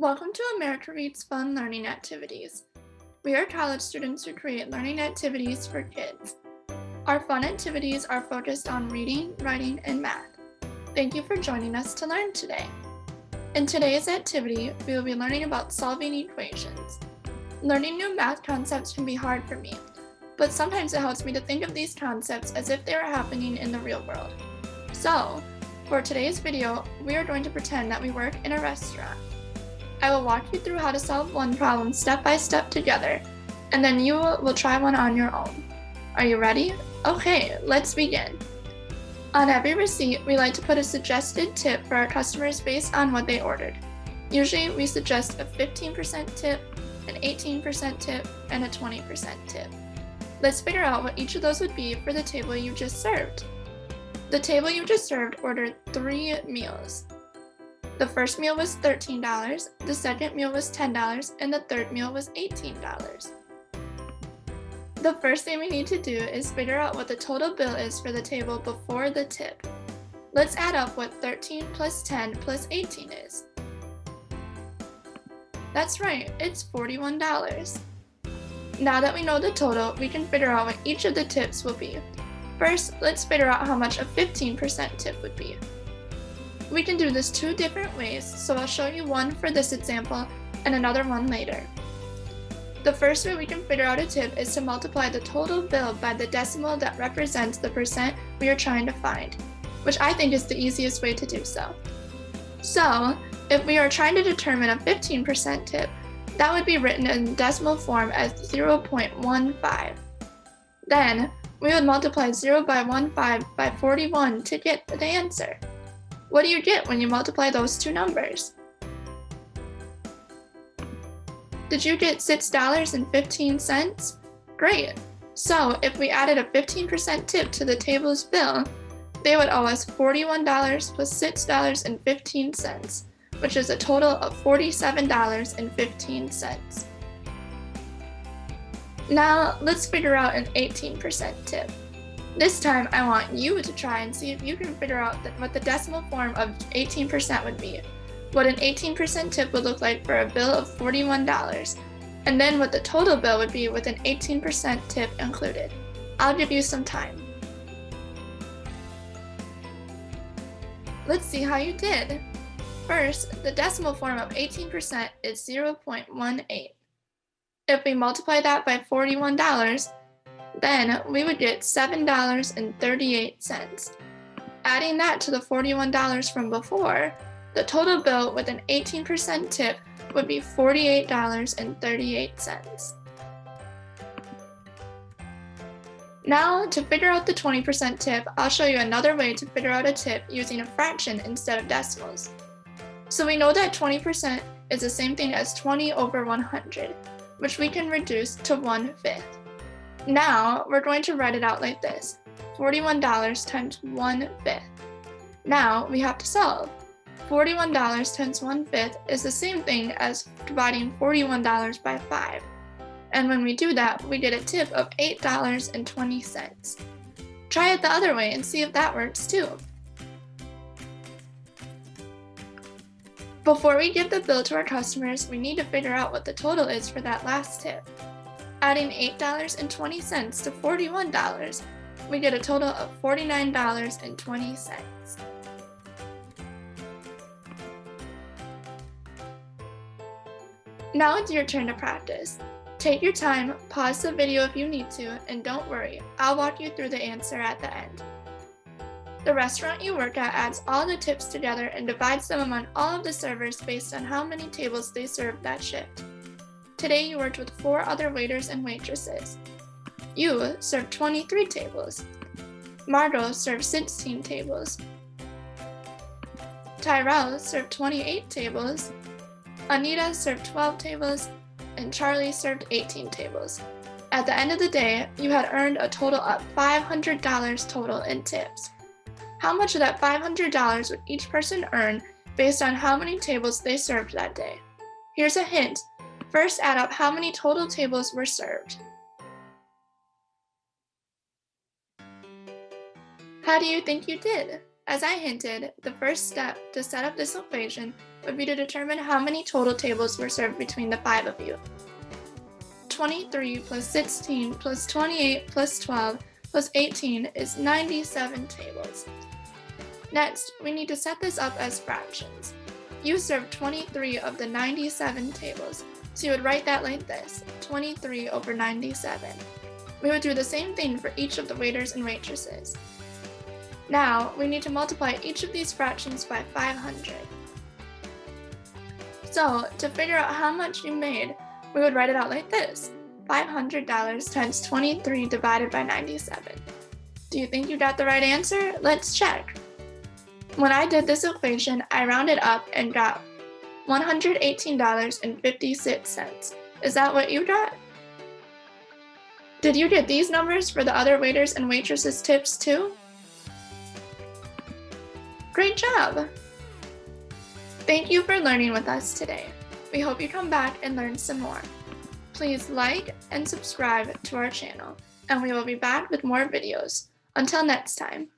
Welcome to America Reads Fun Learning Activities. We are college students who create learning activities for kids. Our fun activities are focused on reading, writing, and math. Thank you for joining us to learn today. In today's activity, we will be learning about solving equations. Learning new math concepts can be hard for me, but sometimes it helps me to think of these concepts as if they are happening in the real world. So, for today's video, we are going to pretend that we work in a restaurant. I will walk you through how to solve one problem step by step together, and then you will try one on your own. Are you ready? Okay, let's begin. On every receipt, we like to put a suggested tip for our customers based on what they ordered. Usually, we suggest a 15% tip, an 18% tip, and a 20% tip. Let's figure out what each of those would be for the table you just served. The table you just served ordered 3 meals. The first meal was $13, the second meal was $10, and the third meal was $18. The first thing we need to do is figure out what the total bill is for the table before the tip. Let's add up what 13 plus 10 plus 18 is. That's right, it's $41. Now that we know the total, we can figure out what each of the tips will be. First, let's figure out how much a 15% tip would be. We can do this 2 different ways, so I'll show you one for this example and another one later. The first way we can figure out a tip is to multiply the total bill by the decimal that represents the percent we are trying to find, which I think is the easiest way to do so. So, if we are trying to determine a 15% tip, that would be written in decimal form as 0.15. Then, we would multiply 0 by 15 by 41 to get the answer. What do you get when you multiply those 2 numbers? Did you get $6.15? Great! So, if we added a 15% tip to the table's bill, they would owe us $41 plus $6.15, which is a total of $47.15. Now, let's figure out an 18% tip. This time, I want you to try and see if you can figure out what the decimal form of 18% would be, what an 18% tip would look like for a bill of $41, and then what the total bill would be with an 18% tip included. I'll give you some time. Let's see how you did. First, the decimal form of 18% is 0.18. If we multiply that by $41, then we would get $7.38. Adding that to the $41 from before, the total bill with an 18% tip would be $48.38. Now, to figure out the 20% tip, I'll show you another way to figure out a tip using a fraction instead of decimals. So we know that 20% is the same thing as 20 over 100, which we can reduce to 1/5. Now, we're going to write it out like this, $41 times 1/5. Now, we have to solve. $41 times 1/5 is the same thing as dividing $41 by 5. And when we do that, we get a tip of $8.20. Try it the other way and see if that works too. Before we give the bill to our customers, we need to figure out what the total is for that last tip. Adding $8.20 to $41, we get a total of $49.20. Now it's your turn to practice. Take your time, pause the video if you need to, and don't worry, I'll walk you through the answer at the end. The restaurant you work at adds all the tips together and divides them among all of the servers based on how many tables they served that shift. Today you worked with 4 other waiters and waitresses. You served 23 tables. Margot served 16 tables. Tyrell served 28 tables. Anita served 12 tables. And Charlie served 18 tables. At the end of the day, you had earned a total of $500 total in tips. How much of that $500 would each person earn based on how many tables they served that day? Here's a hint. First, add up how many total tables were served. How do you think you did? As I hinted, the first step to set up this equation would be to determine how many total tables were served between the 5 of you. 23 plus 16 plus 28 plus 12 plus 18 is 97 tables. Next, we need to set this up as fractions. You served 23 of the 97 tables, so you would write that like this, 23 over 97. We would do the same thing for each of the waiters and waitresses. Now, we need to multiply each of these fractions by 500. So, to figure out how much you made, we would write it out like this, $500 times 23 divided by 97. Do you think you got the right answer? Let's check. When I did this equation, I rounded up and got $118.56. Is that what you got? Did you get these numbers for the other waiters and waitresses' tips too? Great job! Thank you for learning with us today. We hope you come back and learn some more. Please like and subscribe to our channel, and we will be back with more videos. Until next time.